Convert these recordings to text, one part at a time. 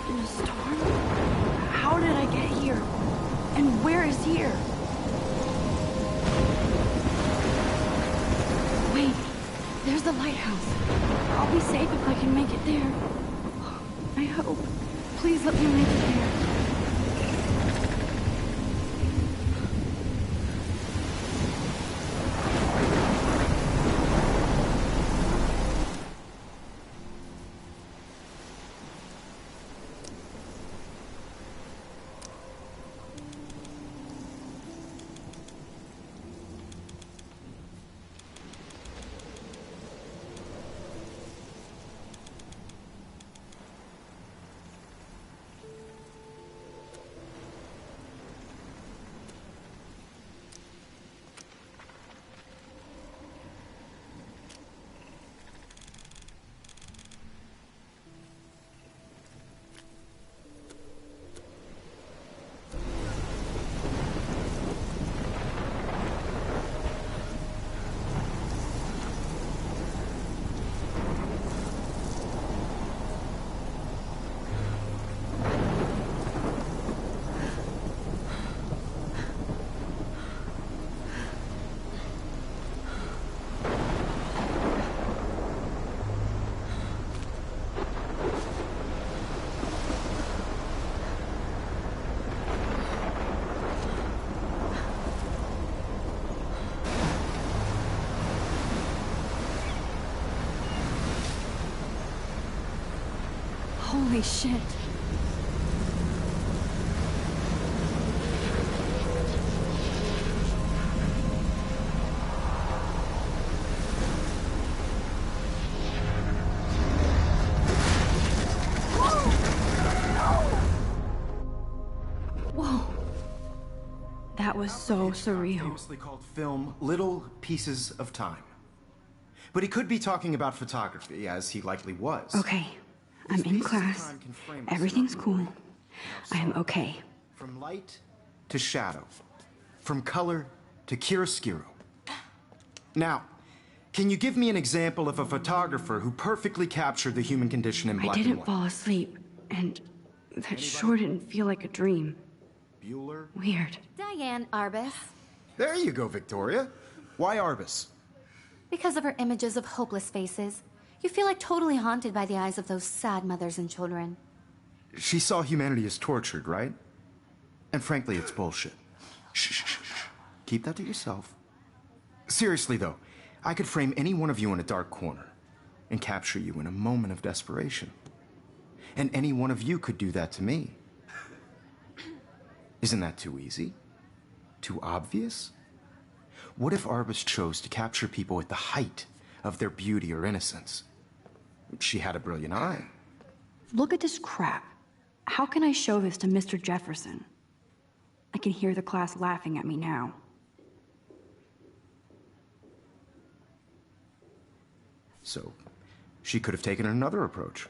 In a storm? How did I get here? And where is here? Wait, there's the lighthouse. I'll be safe if I can make it there. I hope. Please let me make it there. Holy shit. Whoa. That was so surreal. Famously called film Little Pieces of Time. But he could be talking about photography, as he likely was. Okay. I'm in class. Everything's cool. I am okay. From light to shadow. From color to chiaroscuro. Now, can you give me an example of a photographer who perfectly captured the human condition in black and white? I didn't fall asleep, and that sure didn't feel like a dream. Bueller? Weird. Diane Arbus. There you go, Victoria. Why Arbus? Because of her images of hopeless faces. You feel like totally haunted by the eyes of those sad mothers and children. She saw humanity as tortured, right? And frankly, it's bullshit. Shh, shh, shh, shh. Keep that to yourself. Seriously, though, I could frame any one of you in a dark corner and capture you in a moment of desperation. And any one of you could do that to me. Isn't that too easy? Too obvious? What if Arbus chose to capture people at the height of their beauty or innocence? She had a brilliant eye. Look at this crap. How can I show this to Mr. Jefferson? I can hear the class laughing at me now. So, she could have taken another approach.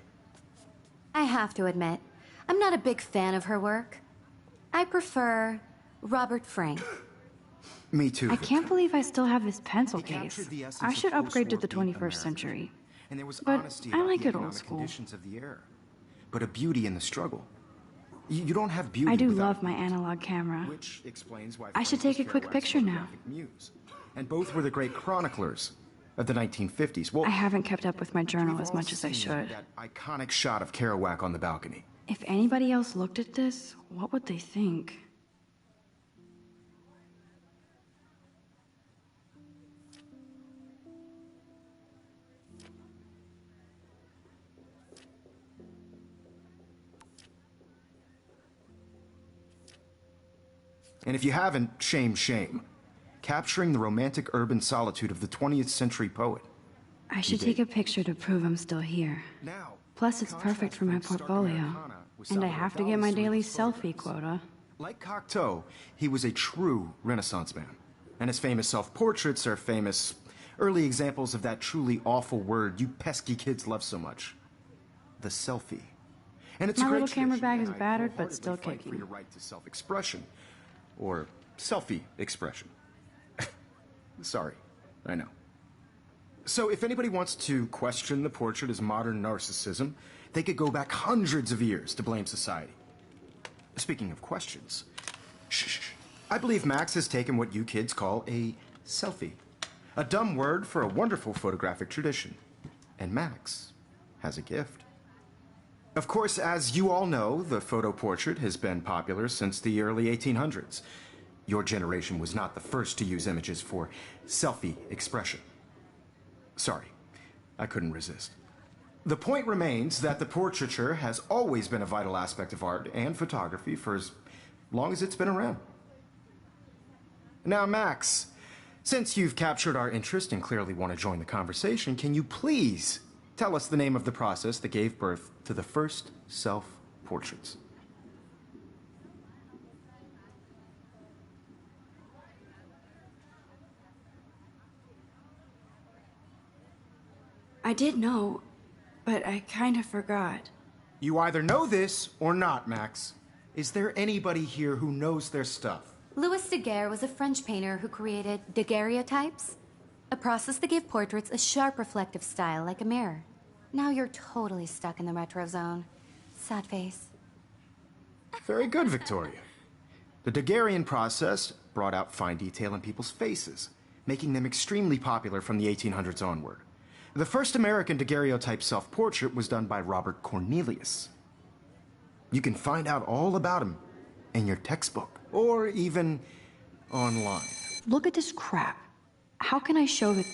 I have to admit, I'm not a big fan of her work. I prefer Robert Frank. Me too. I can't believe I still have this pencil He captured case. the essence I of should upgrade to the post-war beat 21st America. century. And there was But honesty I about like the it old economic school. conditions of the era, but a beauty in the struggle. You don't have beauty I do without love my analog camera. which explains why I should Frank take was a quick Kerouac's picture now. photographic muse. And both were the great chroniclers of the 1950s. Well, I haven't kept up with my journal we've as all much as I seen should. That iconic shot of Kerouac on the balcony. If anybody else looked at this, what would they think? And if you haven't, shame, shame. Capturing the romantic urban solitude of the 20th century poet. I should take a picture to prove I'm still here. Now, Plus, it's perfect for my portfolio. And I have to get my daily selfie quota. Like Cocteau, he was a true Renaissance man. And his famous self-portraits are famous early examples of that truly awful word you pesky kids love so much. The selfie. And it's My a great little camera tradition, bag is and I battered, but wholeheartedly still fight for kicking. your right to self-expression. Or selfie expression. Sorry, I know. So if anybody wants to question the portrait as modern narcissism, They could go back hundreds of years to blame society. Speaking of questions, shh. I believe Max has taken what you kids call a selfie. A dumb word for a wonderful photographic tradition. And Max has a gift. Of course, as you all know, the photo portrait has been popular since the early 1800s. Your generation was not the first to use images for selfie expression. Sorry, I couldn't resist. The point remains that the portraiture has always been a vital aspect of art and photography for as long as it's been around. Now, Max, since you've captured our interest and clearly want to join the conversation, can you please tell us the name of the process that gave birth to the first self-portraits? I did know, but I kind of forgot. You either know this or not, Max. Is there anybody here who knows their stuff? Louis Daguerre was a French painter who created daguerreotypes, a process that gave portraits a sharp reflective style like a mirror. Now you're totally stuck in the retro zone. Sad face. Very good, Victoria. The Daguerrean process brought out fine detail in people's faces, making them extremely popular from the 1800s onward. The first American daguerreotype self-portrait was done by Robert Cornelius. You can find out all about him in your textbook, or even online. Look at this crap. How can I show that?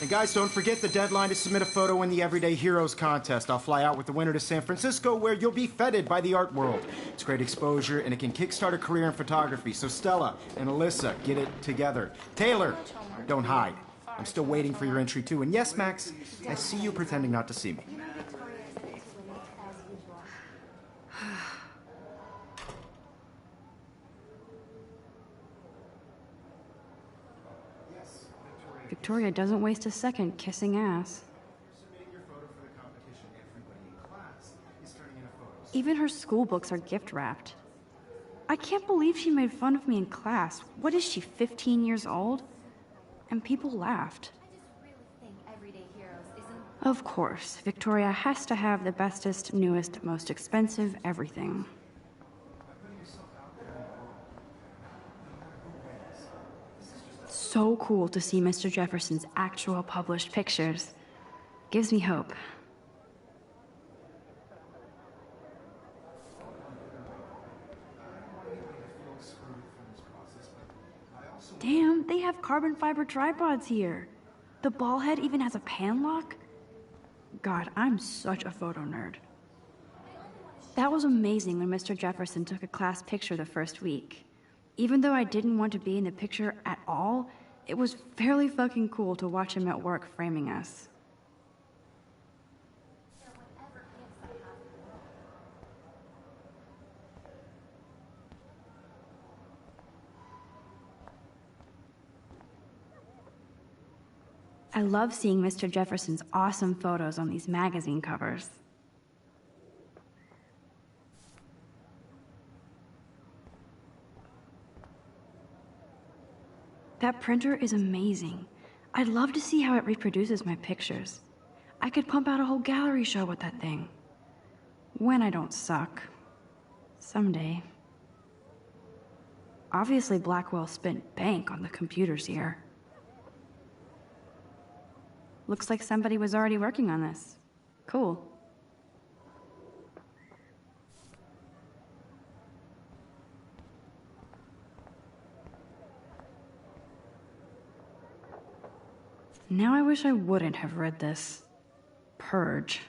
And guys, don't forget the deadline to submit a photo in the Everyday Heroes contest. I'll fly out with the winner to San Francisco, where you'll be feted by the art world. It's great exposure, and it can kickstart a career in photography. So Stella and Alyssa, get it together. Taylor, don't hide. I'm still waiting for your entry, too. And yes, Max, I see you pretending not to see me. Victoria doesn't waste a second kissing ass. Even her school books are gift wrapped. I can't believe she made fun of me in class. What is she, 15 years old? And people laughed. Of course, Victoria has to have the bestest, newest, most expensive everything. So cool to see Mr. Jefferson's actual published pictures. Gives me hope. Damn, they have carbon fiber tripods here. The ball head even has a pan lock. God, I'm such a photo nerd. That was amazing when Mr. Jefferson took a class picture the first week. Even though I didn't want to be in the picture at all, it was fairly fucking cool to watch him at work framing us. I love seeing Mr. Jefferson's awesome photos on these magazine covers. That printer is amazing. I'd love to see how it reproduces my pictures. I could pump out a whole gallery show with that thing. When I don't suck. Someday. Obviously, Blackwell spent bank on the computers here. Looks like somebody was already working on this. Cool. Now I wish I wouldn't have read this. Purge.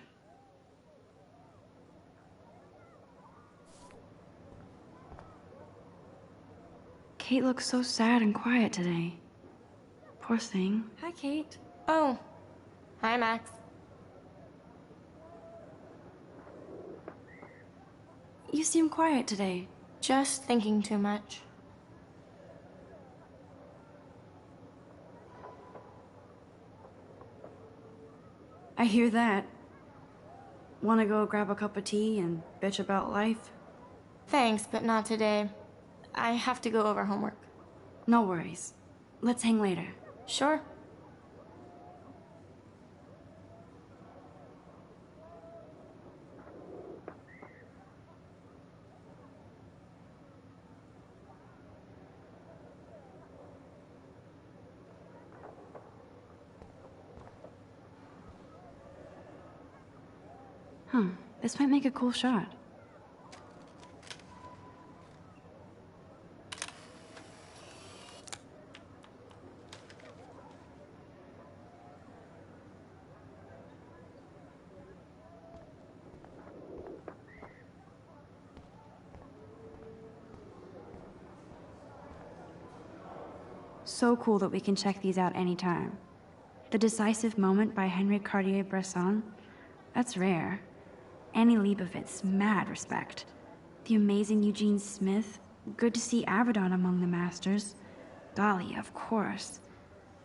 Kate looks so sad and quiet today. Poor thing. Hi, Kate. Oh. Hi, Max. You seem quiet today. Just thinking too much. I hear that. Wanna go grab a cup of tea and bitch about life? Thanks, but not today. I have to go over homework. No worries. Let's hang later. Sure. This might make a cool shot. So cool that we can check these out anytime. The Decisive Moment by Henry Cartier-Bresson, that's rare. Annie Leibovitz, mad respect. The amazing Eugene Smith, good to see Abaddon among the masters. Dali, of course.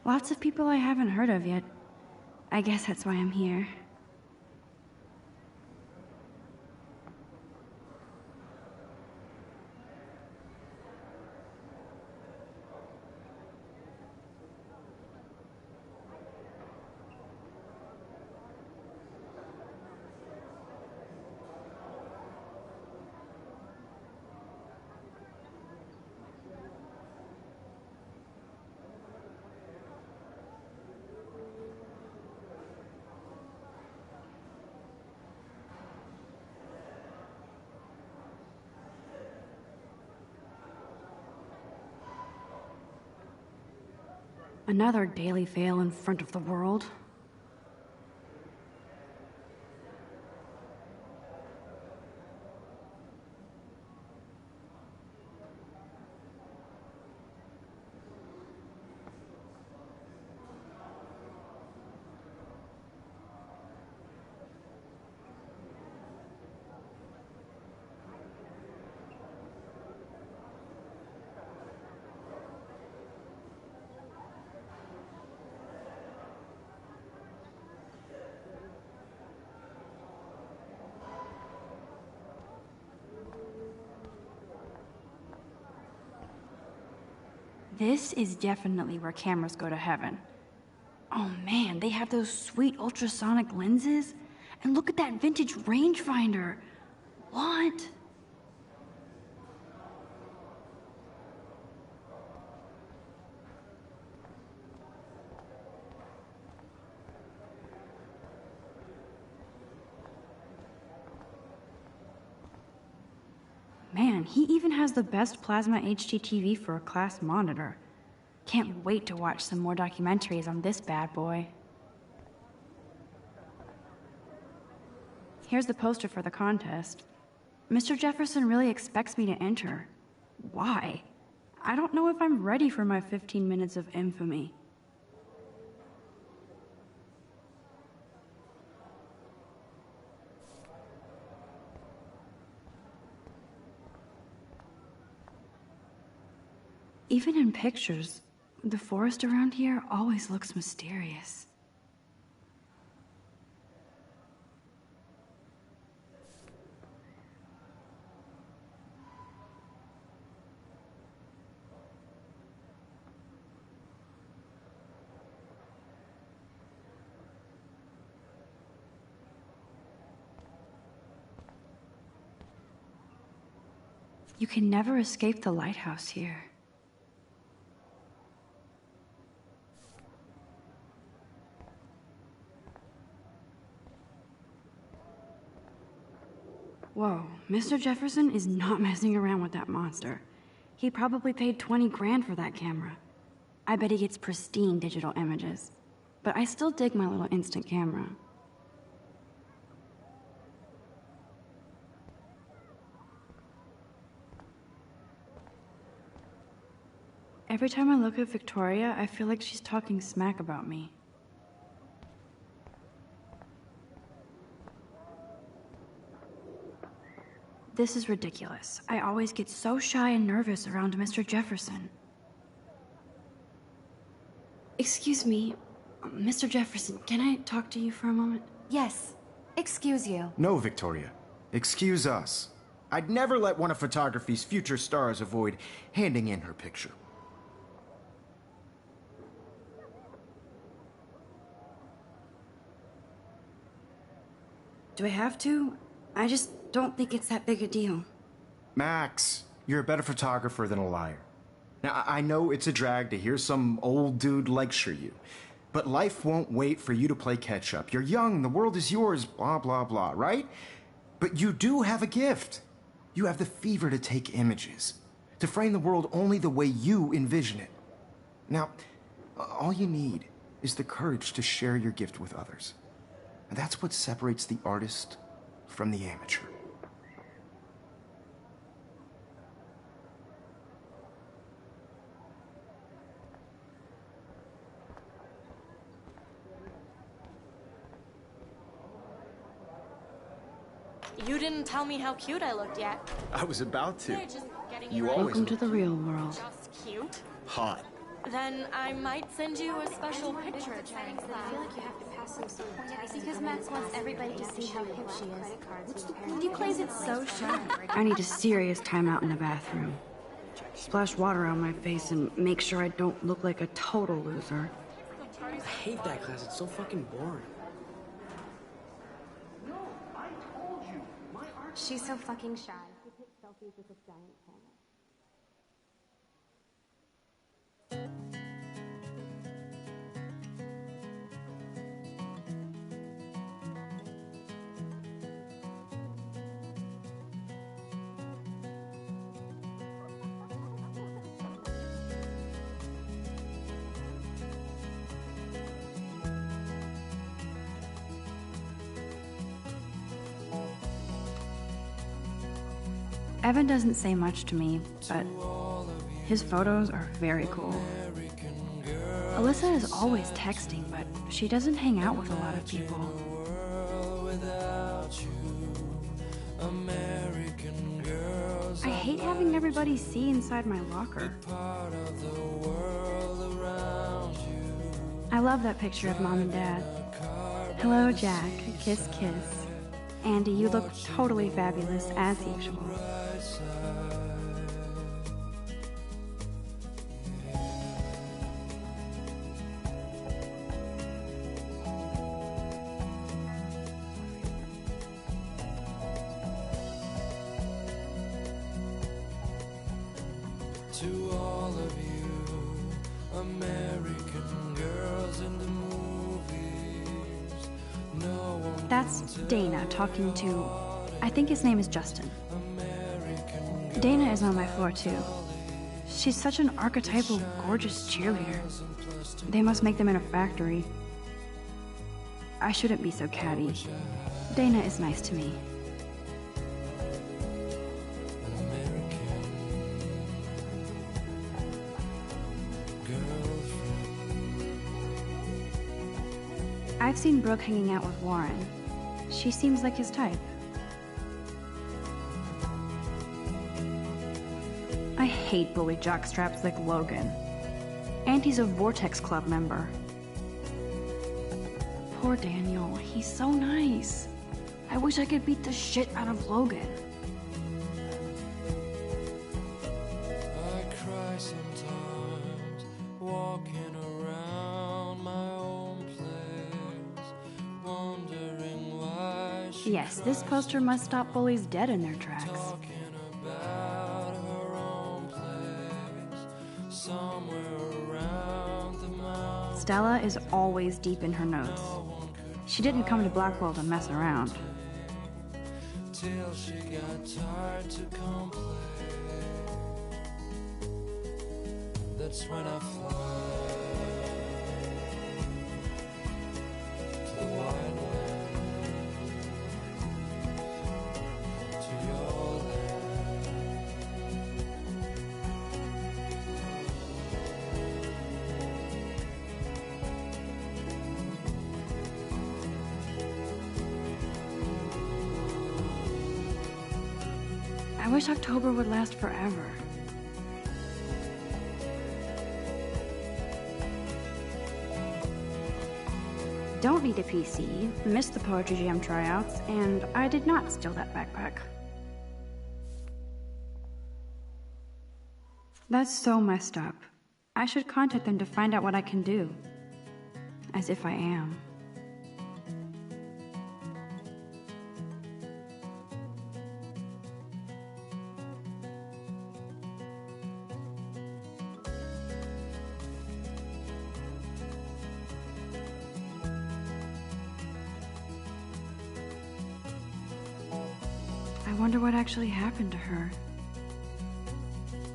Lots of people I haven't heard of yet. I guess that's why I'm here. Another daily fail in front of the world. This is definitely where cameras go to heaven. Oh man, they have those sweet ultrasonic lenses. And look at that vintage rangefinder. What? Man, he even has the best plasma HDTV for a class monitor. Can't wait to watch some more documentaries on this bad boy. Here's the poster for the contest. Mr. Jefferson really expects me to enter. Why? I don't know if I'm ready for my 15 minutes of infamy. Even in pictures, the forest around here always looks mysterious. You can never escape the lighthouse here. Whoa, Mr. Jefferson is not messing around with that monster. He probably paid 20 grand for that camera. I bet he gets pristine digital images. But I still dig my little instant camera. Every time I look at Victoria, I feel like she's talking smack about me. This is ridiculous. I always get so shy and nervous around Mr. Jefferson. Excuse me, Mr. Jefferson, can I talk to you for a moment? Yes. Excuse you. No, Victoria. Excuse us. I'd never let one of photography's future stars avoid handing in her picture. Do I have to? I just don't think it's that big a deal. Max, you're a better photographer than a liar. Now, I know it's a drag to hear some old dude lecture you, But life won't wait for you to play catch-up. You're young, the world is yours, blah, blah, blah, right? But you do have a gift. You have the fever to take images, to frame the world only the way you envision it. Now, all you need is the courage to share your gift with others. And that's what separates the artist from the amateur. You didn't tell me how cute I looked yet. I was about to. You always Welcome to the real world. just cute. Hot. Then I might send you a special picture. I feel like you have to pass some sort of test. Because Max wants everybody to see how hip she is. He plays it so sharp. I need a serious timeout in the bathroom. Splash water on my face and make sure I don't look like a total loser. I hate that class. It's so fucking boring. She's so fucking shy. She takes selfies with this giant camera. Evan doesn't say much to me, but his photos are very cool. Alyssa is always texting, but she doesn't hang out with a lot of people. I hate having everybody see inside my locker. I love that picture of Mom and Dad. Hello, Jack. Kiss, kiss. Andy, you look totally fabulous, as usual. To all of you, American girls in the movies, no one. That's Dana talking to, I think his name is Justin. Dana is on my floor too. She's such an archetypal, gorgeous cheerleader. They must make them in a factory. I shouldn't be so catty. Dana is nice to me. I've seen Brooke hanging out with Warren. She seems like his type. I hate bully jockstraps like Logan. And he's a Vortex Club member. Poor Daniel, he's so nice. I wish I could beat the shit out of Logan. I cry sometimes, walking around my own place, wondering why she Yes, this poster must stop bullies dead in their tracks. talking about her own place, somewhere around the mountain. Stella is always deep in her notes. She didn't come to Blackwell to mess around. Till she got tired to complain. That's when I fly to the wide land, to your land. I wish October would last forever. Don't need a PC, missed the Poetry Jam tryouts, and I did not steal that backpack. That's so messed up. I should contact them to find out what I can do. As if I am. wonder what actually happened to her.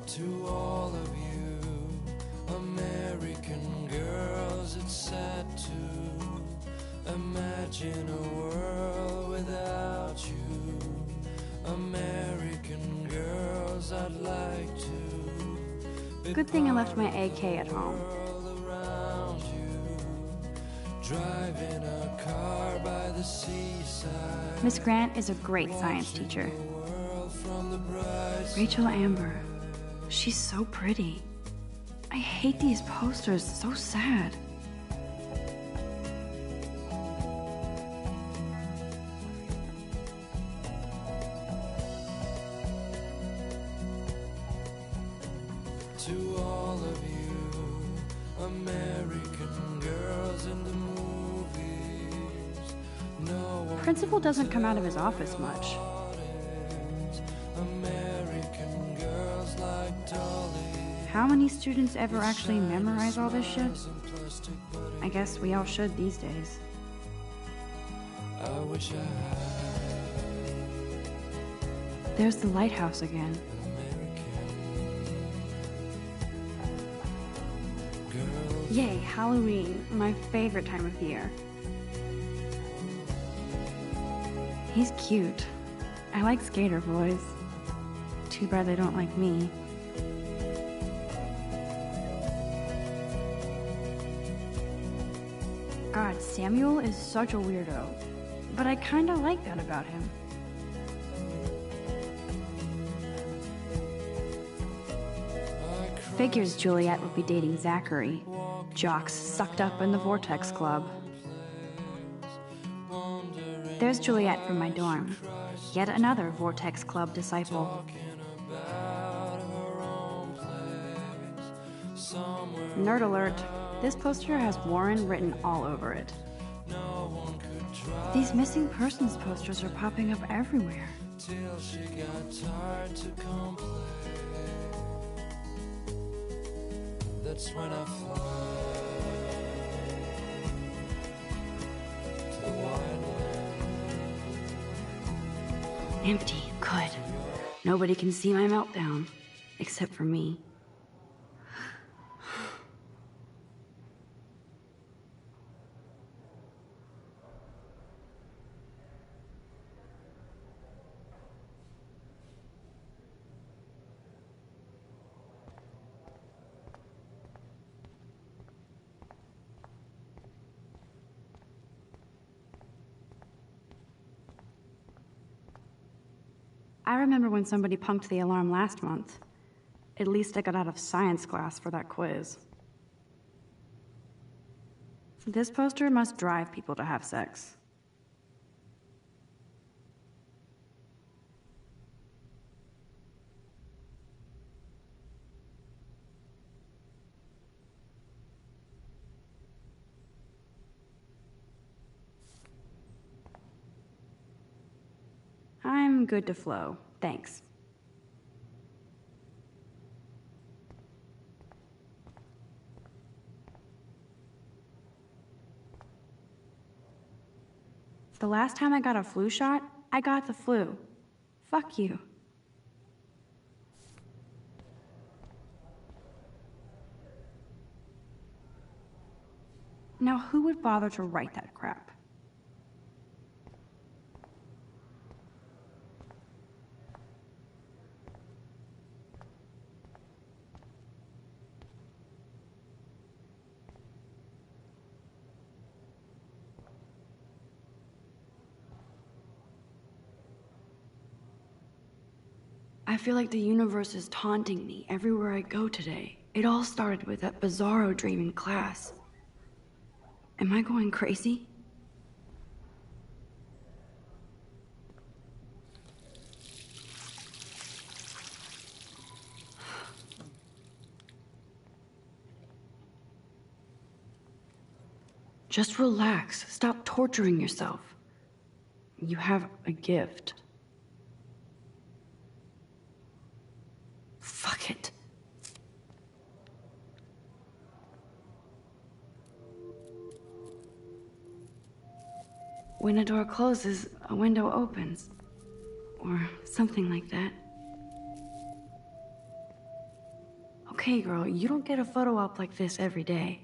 To all of you American girls, it's sad to imagine a world without you. American girls, I'd like to be Good thing I left my AK at home. around you, driving a car by the seaside. Miss Grant is a great science teacher. From the bright Rachel Amber. She's so pretty. I hate these posters, so sad. to all of you American girls in the movies. No one Principal doesn't come out of his office much. American girls like Dolly. How many students ever actually memorize all this shit? I guess we all should these days. I wish I had There's the lighthouse again. an American girl. Yay, Halloween, my favorite time of year. He's cute. I like skater boys. Too bad they don't like me. God, Samuel is such a weirdo. But I kinda like that about him. Figures Juliet would be dating Zachary. Jocks sucked up in the Vortex Club. There's Juliet from my dorm. Yet another Vortex Club disciple. Nerd alert. This poster has Warren written all over it. These missing persons posters are popping up everywhere. Till she got tired to complain. That's when I fly to the wide land. Empty. Good. Nobody can see my meltdown. Except for me. I remember when somebody punked the alarm last month. At least I got out of science class for that quiz. This poster must drive people to have sex. I'm good to flow, thanks. The last time I got a flu shot, I got the flu. Fuck you. Now, who would bother to write that crap? I feel like the universe is taunting me everywhere I go today. It all started with that bizarro dream in class. Am I going crazy? Just relax. Stop torturing yourself. You have a gift. Fuck it. When a door closes, a window opens. or something like that. Okay, girl, you don't get a photo op like this every day.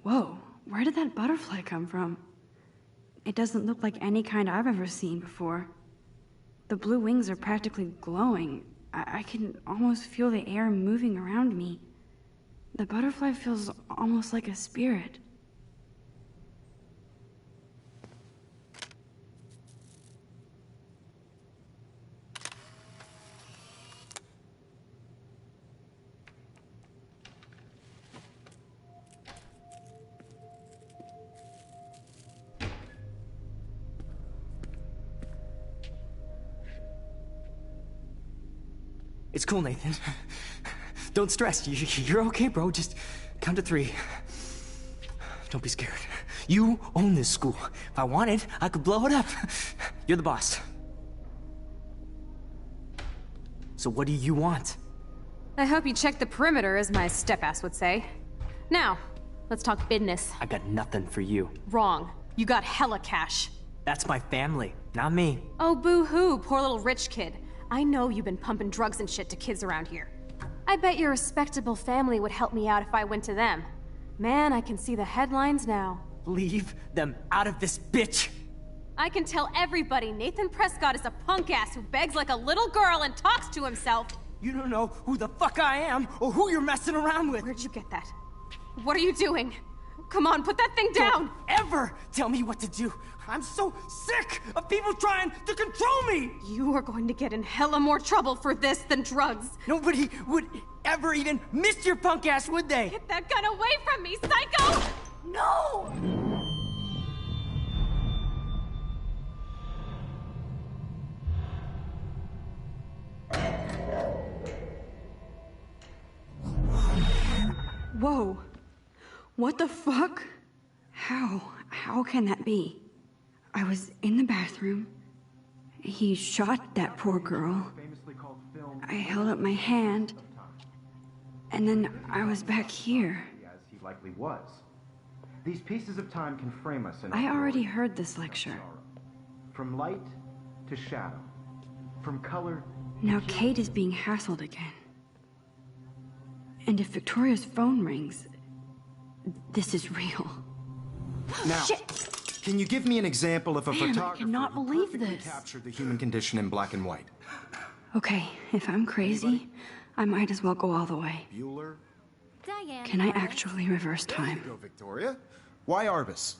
Whoa, where did that butterfly come from? It doesn't look like any kind I've ever seen before. The blue wings are practically glowing. I can almost feel the air moving around me. The butterfly feels almost like a spirit. It's cool, Nathan. Don't stress. You're okay, bro. Just count to 3. Don't be scared. You own this school. If I wanted, I could blow it up. You're the boss. So what do you want? I hope you checked the perimeter, as my step-ass would say. Now, let's talk business. I got nothing for you. Wrong. You got hella cash. That's my family, not me. Oh, boo-hoo, poor little rich kid. I know you've been pumping drugs and shit to kids around here. I bet your respectable family would help me out if I went to them. Man, I can see the headlines now. Leave them out of this bitch! I can tell everybody Nathan Prescott is a punk ass who begs like a little girl and talks to himself. You don't know who the fuck I am or who you're messing around with. Where'd you get that? What are you doing? Come on, put that thing down! Don't ever tell me what to do! I'm so sick of people trying to control me! You are going to get in hella more trouble for this than drugs. Nobody would ever even miss your punk ass, would they? Get that gun away from me, psycho! No! Whoa. What the fuck? How can that be? I was in the bathroom. He shot that poor girl. I held up my hand. And then I was back here. As he likely was. These pieces of time can frame us in I already heard this lecture. From light to shadow. From color. Now Kate is being hassled again. And if Victoria's phone rings, this is real. Now, Shit! Can you give me an example of a Man, I photographer cannot who believe perfectly this. captured the human condition in black and white? Okay, if I'm crazy, I might as well go all the way. Bueller? Diane. Can I actually reverse time? Go, Victoria. Why Arbus?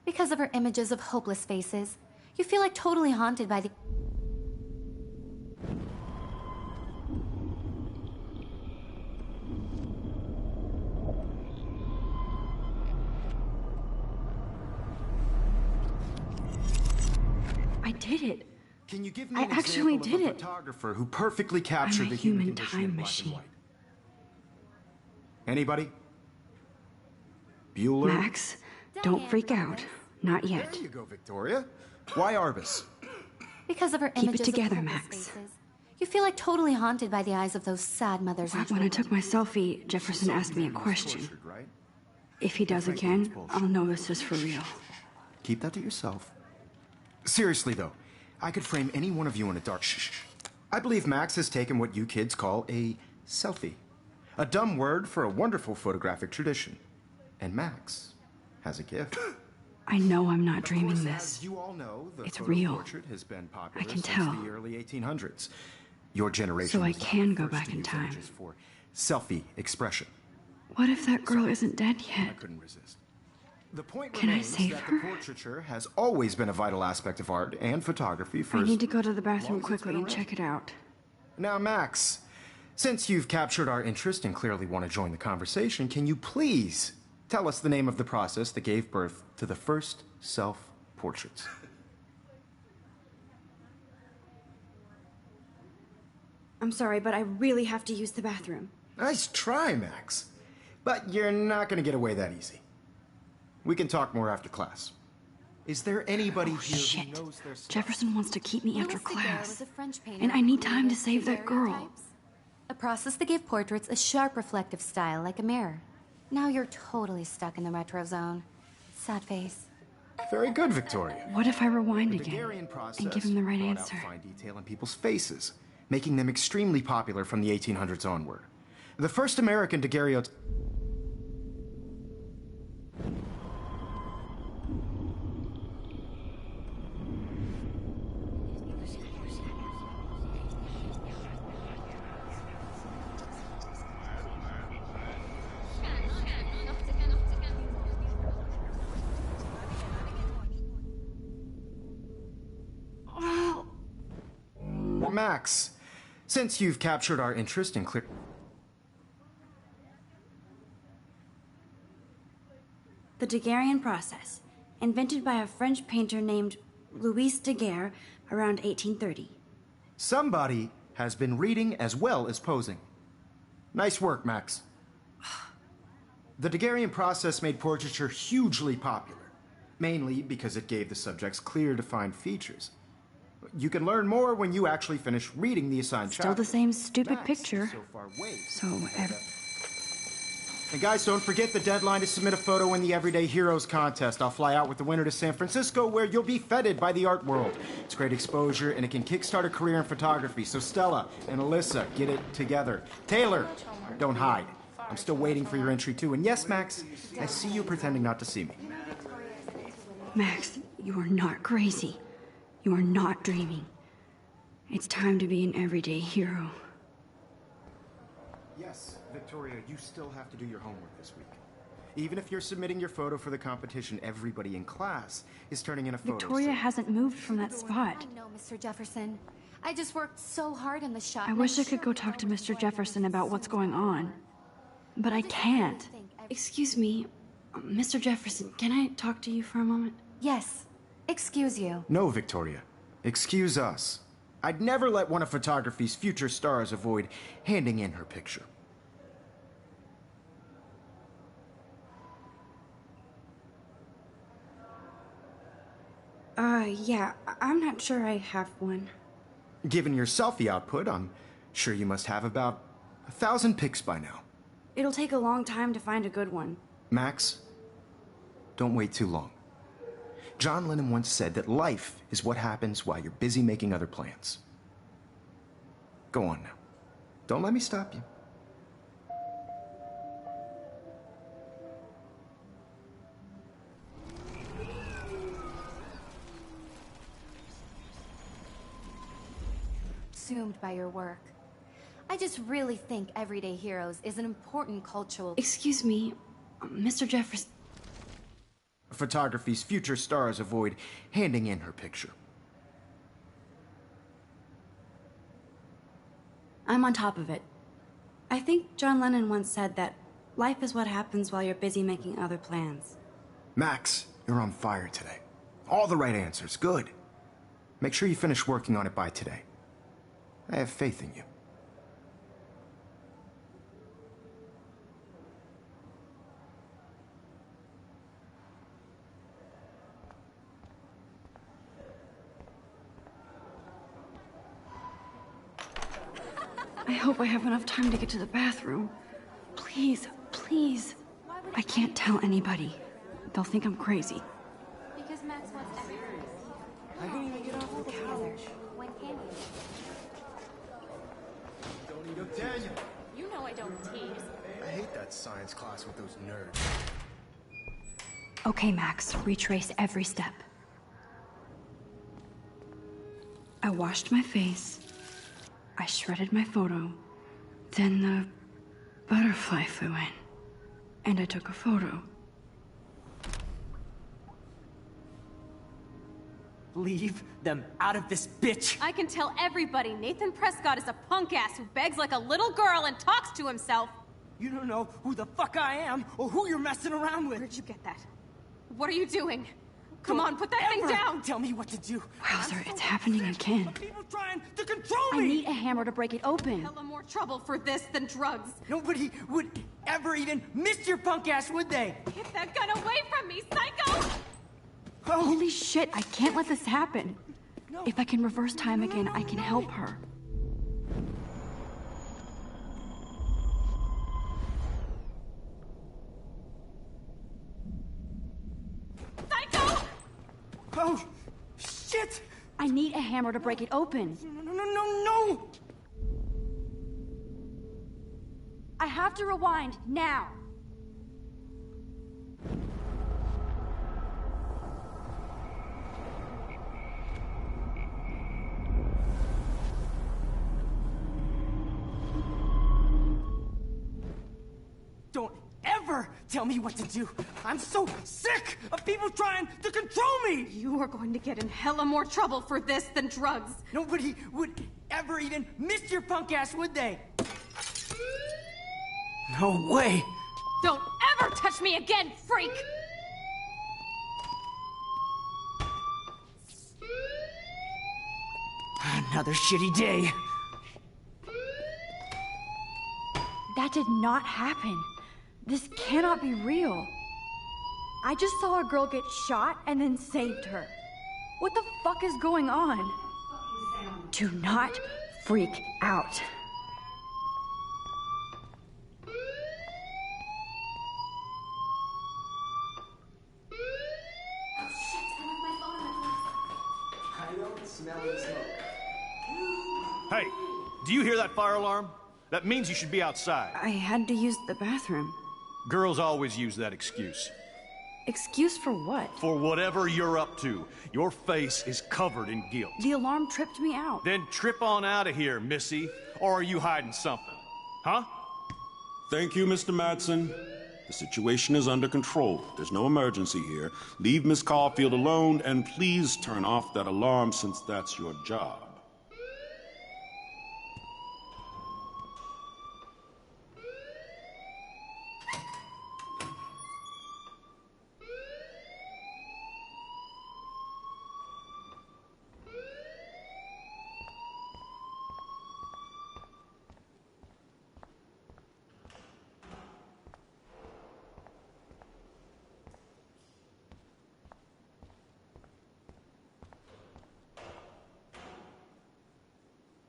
Because of her images of hopeless faces, you feel like totally haunted by the... I did it. Can you give me I an actually example did of a it. photographer who perfectly captured I'm a the human human condition in time black and machine. white? Anybody? Bueller? Max, don't freak out. Not yet. There you go, Victoria. Why Arbus? Because of her Keep it images together, of hopeless Max. faces, you feel like totally haunted by the eyes of those sad mothers and When I children. took my selfie, Jefferson asked me a question. Tortured, right? If he does again, I'll know this is for real. Keep that to yourself. Seriously, though, I could frame any one of you in a dark... Shh. I believe Max has taken what you kids call a selfie. A dumb word for a wonderful photographic tradition. And Max has a gift. I know I'm not Of dreaming course, this. As you all know, the It's photo real. portrait has been popular I can since tell. the early 1800s. Your generation So I was the can go first back to in use time. images for selfie expression. What if that girl isn't dead I yet? couldn't resist. The point Can I remains save that her? the portraiture has always been a vital aspect of art and photography for I as need to go to the long bathroom as it's quickly been and around. check it out. Now, Max, since you've captured our interest and clearly want to join the conversation, can you please tell us the name of the process that gave birth to the first self-portraits? I'm sorry, but I really have to use the bathroom. Nice try, Max. But you're not going to get away that easy. We can talk more after class. Is there anybody here Shit. who knows their stuff? Jefferson wants to keep me after Louis Daguerre class. was a French painter And I who need time to created save that girl. daguerreotypes, a process that gave portraits a sharp reflective style like a mirror. Now you're totally stuck in the retro zone. Sad face. Very good, Victoria. What if I rewind The again Daguerrean process and give him the right brought answer? out fine detail in people's faces, making them extremely popular from the 1800s onward. The first American daguerreotype. Max, since you've captured our interest in clear... The Daguerrean process, invented by a French painter named Louis Daguerre around 1830. Somebody has been reading as well as posing. Nice work, Max. The Daguerrean process made portraiture hugely popular, mainly because it gave the subjects clear, defined features. You can learn more when you actually finish reading the assigned chapter. Still the same stupid Max, picture. So far, way. So, And guys, don't forget the deadline to submit a photo in the Everyday Heroes contest. I'll fly out with the winner to San Francisco, where you'll be feted by the art world. It's great exposure, and it can kickstart a career in photography. So Stella and Alyssa, get it together. Taylor, don't hide. I'm still waiting for your entry, too. And yes, Max, I see you pretending not to see me. Max, you are not crazy. You are not dreaming. It's time to be an everyday hero. Yes, Victoria, you still have to do your homework this week. Even if you're submitting your photo for the competition, everybody in class is turning in a photo. Victoria hasn't moved from that spot. I know, Mr. Jefferson. I just worked so hard in the shot. I and wish I'm I could sure go you talk to know Mr. why Jefferson this is about what's so going on. But I can't. Excuse me, Mr. Jefferson, can I talk to you for a moment? Yes. Excuse you. No, Victoria. Excuse us. I'd never let one of photography's future stars avoid handing in her picture. Yeah, I'm not sure I have one. Given your selfie output, I'm sure you must have about 1,000 pics by now. It'll take a long time to find a good one. Max, don't wait too long. John Lennon once said that life is what happens while you're busy making other plans. Go on now. Don't let me stop you. Consumed by your work. I just really think Everyday Heroes is an important cultural... Excuse me, Mr. Jefferson. Photography's future stars avoid handing in her picture. I'm on top of it. I think John Lennon once said that life is what happens while you're busy making other plans. Max, you're on fire today. All the right answers. Good. Make sure you finish working on it by today. I have faith in you. I hope I have enough time to get to the bathroom. Please, please. I can't tell anybody. They'll think I'm crazy. Because Max wants everything. I didn't even get off the couch. When can you? Don't eat up Daniel. You know I don't tease. I hate that science class with those nerds. Okay, Max, retrace every step. I washed my face. I shredded my photo. Then the butterfly flew in. And I took a photo. Leave them out of this bitch! I can tell everybody Nathan Prescott is a punk ass who begs like a little girl and talks to himself. You don't know who the fuck I am or who you're messing around with. Where'd you get that? What are you doing? Come on, put that thing down! Tell me what to do. Wowzer, it's happening again. People trying to control I me! need a hammer to break it open. Hella more trouble for this than drugs. Nobody would ever even miss your punk ass, would they? Get that gun away from me, psycho! Holy shit, I can't let this happen. No. If I can reverse time again, I can help her. Psycho! Oh, shit! I need a hammer to break it open. No! I have to rewind now. Don't ever tell me what to do. I'm so sick of people trying to control me. You are going to get in hella more trouble for this than drugs. Nobody would ever even miss your punk ass, would they? No way. Don't ever touch me again, freak! Another shitty day. That did not happen. This cannot be real. I just saw a girl get shot and then saved her. What the fuck is going on? Do not freak out. I don't smell the smoke. Hey, do you hear that fire alarm? That means you should be outside. I had to use the bathroom. Girls always use that excuse. Excuse for what? For whatever you're up to. Your face is covered in guilt. The alarm tripped me out. Then trip on out of here, Missy. Or are you hiding something? Huh? Thank you, Mr. Madsen. The situation is under control. There's no emergency here. Leave Miss Caulfield alone, and please turn off that alarm since that's your job.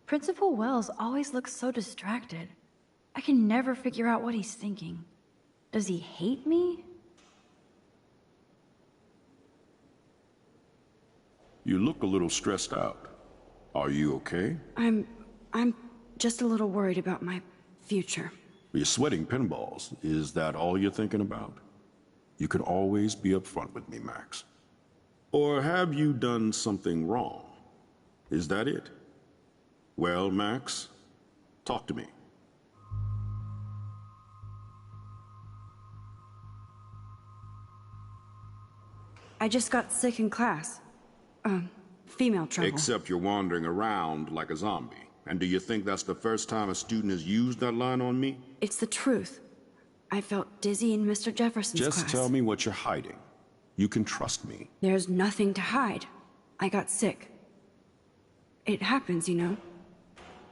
Principal Wells always looks so distracted. I can never figure out what he's thinking. Does he hate me? You look a little stressed out. Are you okay? I'm just a little worried about my future. You're sweating pinballs. Is that all you're thinking about? You can always be upfront with me, Max. Or have you done something wrong? Is that it? Well, Max, talk to me. I just got sick in class. Female trouble. Except you're wandering around like a zombie. And do you think that's the first time a student has used that line on me? It's the truth. I felt dizzy in Mr. Jefferson's class. Just tell me what you're hiding. You can trust me. There's nothing to hide. I got sick. It happens, you know.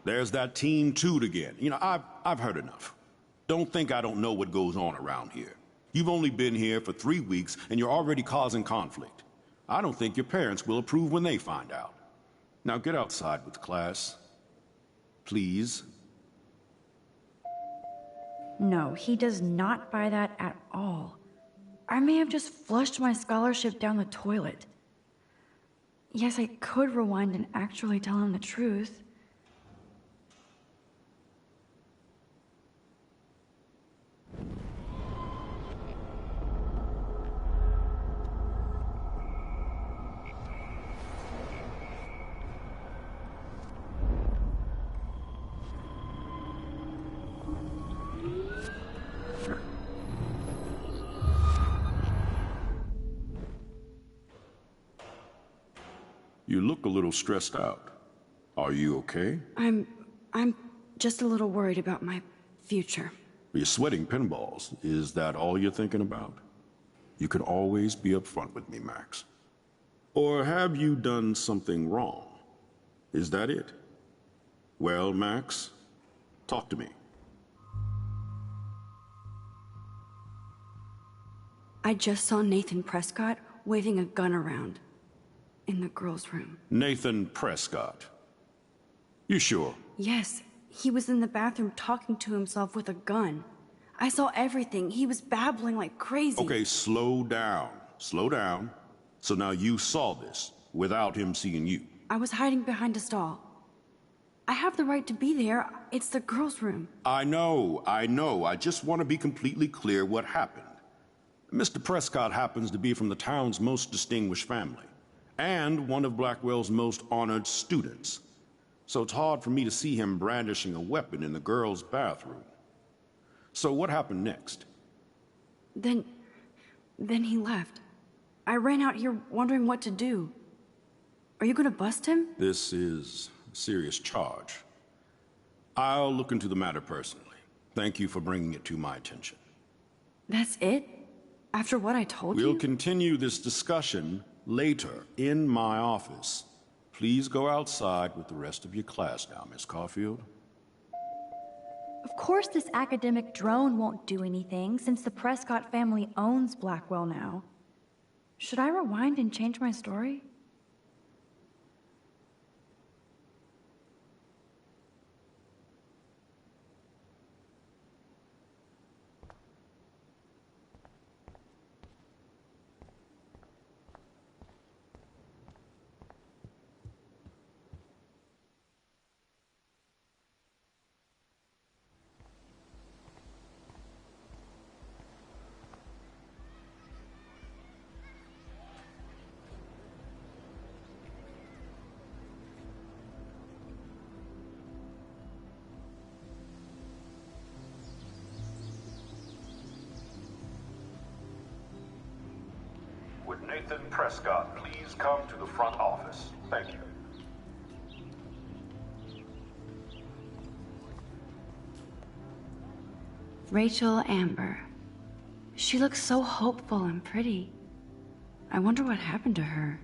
There's that teen toot again. You know, I've heard enough. Don't think I don't know what goes on around here. You've only been here for 3 weeks, and you're already causing conflict. I don't think your parents will approve when they find out. Now get outside with class. Please. No, he does not buy that at all. I may have just flushed my scholarship down the toilet. Yes, I could rewind and actually tell him the truth. You look a little stressed out. Are you okay? I'm just a little worried about my future. You're sweating pinballs. Is that all you're thinking about? You can always be upfront with me, Max. Or have you done something wrong? Is that it? Well, Max, talk to me. I just saw Nathan Prescott waving a gun around in the girls' room. Nathan Prescott. You sure? Yes, he was in the bathroom talking to himself with a gun. I saw everything. He was babbling like crazy. Okay, slow down. Slow down. So now you saw this without him seeing you. I was hiding behind a stall. I have the right to be there. It's the girls' room. I know. I just want to be completely clear what happened. Mr. Prescott happens to be from the town's most distinguished family, and one of Blackwell's most honored students. So it's hard for me to see him brandishing a weapon in the girls' bathroom. So what happened next? Then he left. I ran out here wondering what to do. Are you gonna bust him? This is a serious charge. I'll look into the matter personally. Thank you for bringing it to my attention. That's it? After what I told you? We'll continue this discussion later in my office. Please go outside with the rest of your class now, Miss Caulfield. Of course this academic drone won't do anything, since the Prescott family owns Blackwell now. Should I rewind and change my story? Would Nathan Prescott please come to the front office? Thank you. Rachel Amber. She looks so hopeful and pretty. I wonder what happened to her.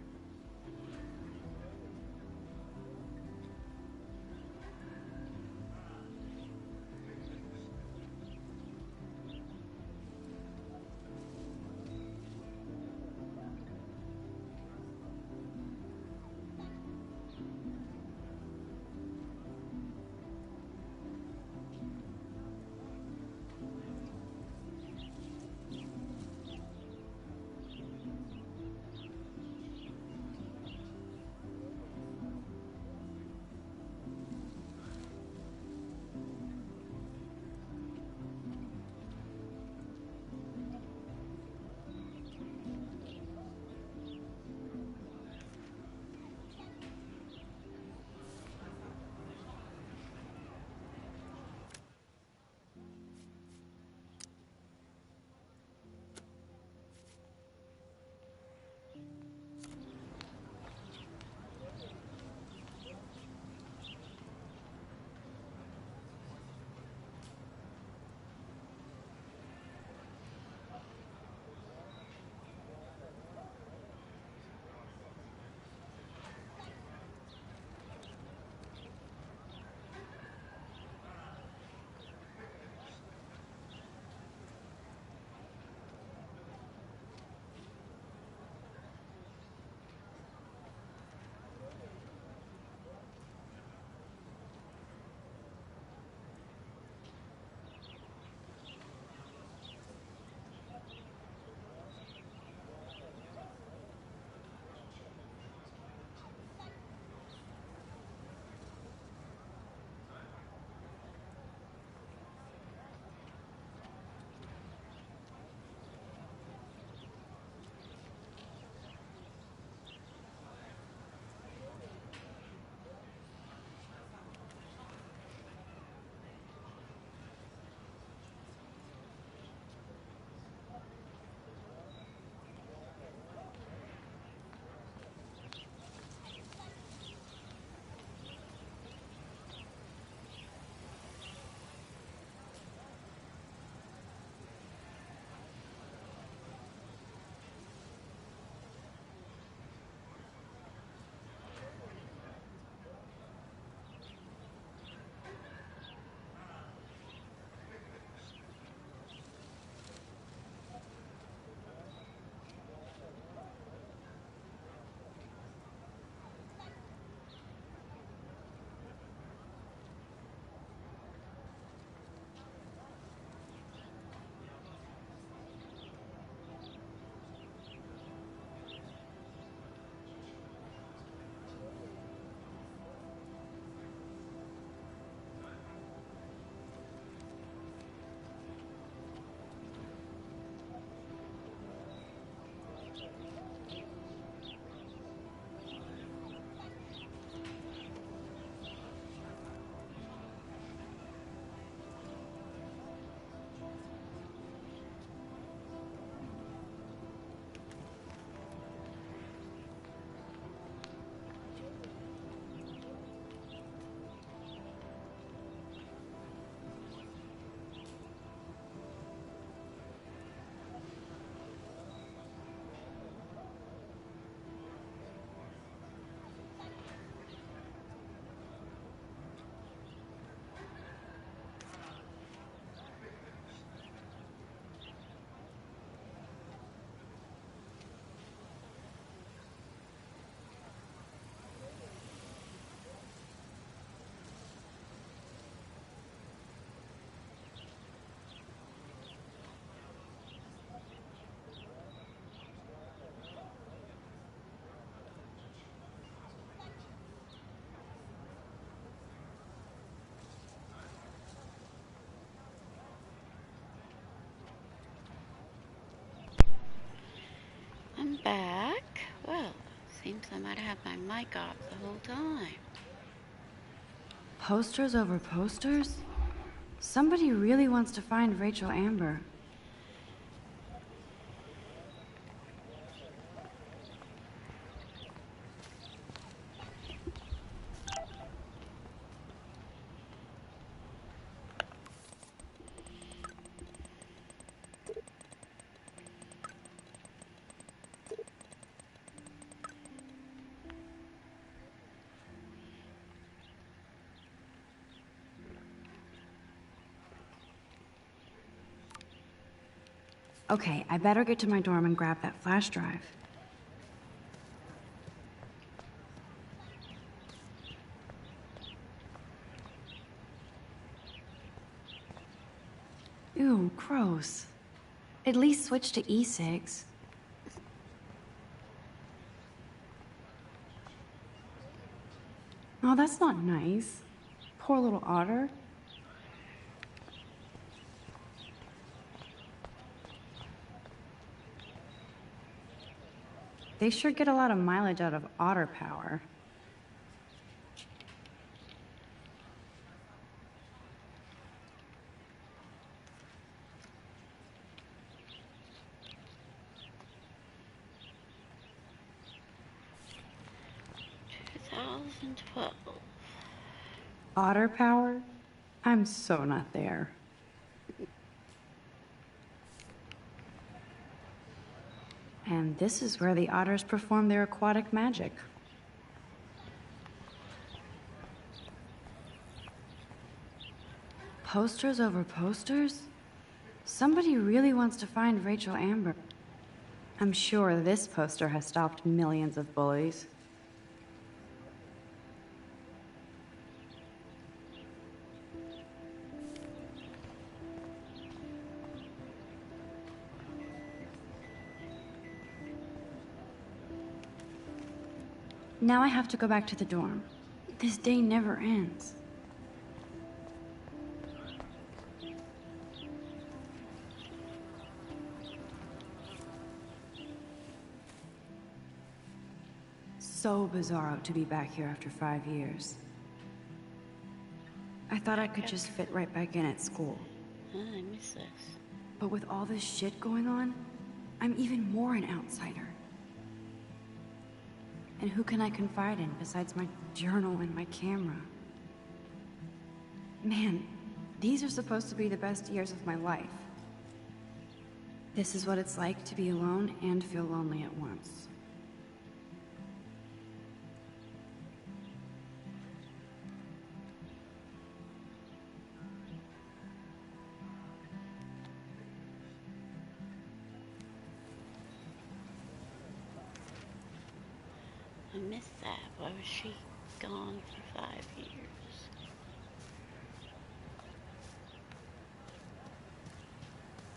back. Well, seems I might have my mic off the whole time. Posters over posters? Somebody really wants to find Rachel Amber. Okay, I better get to my dorm and grab that flash drive. Ew, gross. At least switch to e-cigs. Oh, that's not nice. Poor little otter. They sure get a lot of mileage out of otter power. Otter power? I'm so not there. And this is where the otters perform their aquatic magic. Posters over posters? Somebody really wants to find Rachel Amber. I'm sure this poster has stopped millions of bullies. Now I have to go back to the dorm. This day never ends. So bizarro to be back here after 5 years. I thought I could just fit right back in at school. I miss this. But with all this shit going on, I'm even more an outsider. And who can I confide in besides my journal and my camera? Man, these are supposed to be the best years of my life. This is what it's like to be alone and feel lonely at once. I missed that. Why was she gone for 5 years?